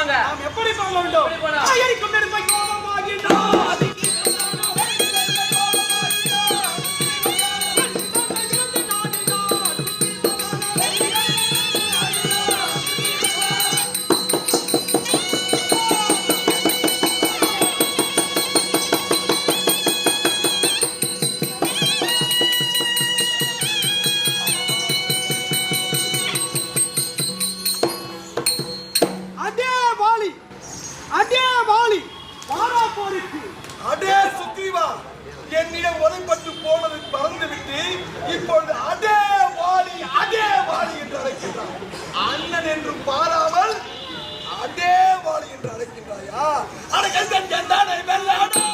போனாங்க? நாம் எப்படி போக வேண்டும்? எரிக்கும் நெருப்பை கோபமாகின்றார். அதே சுக்ரீவா என்னிடம் உரைப்பட்டு போனது பறந்துவிட்டு இப்பொழுது அதே வாலி என்று அழைக்கின்றார். அண்ணன் என்று பாராமல் அதே வாலி என்று அழைக்கின்றாயா? அடக்கன் வெள்ளாடோ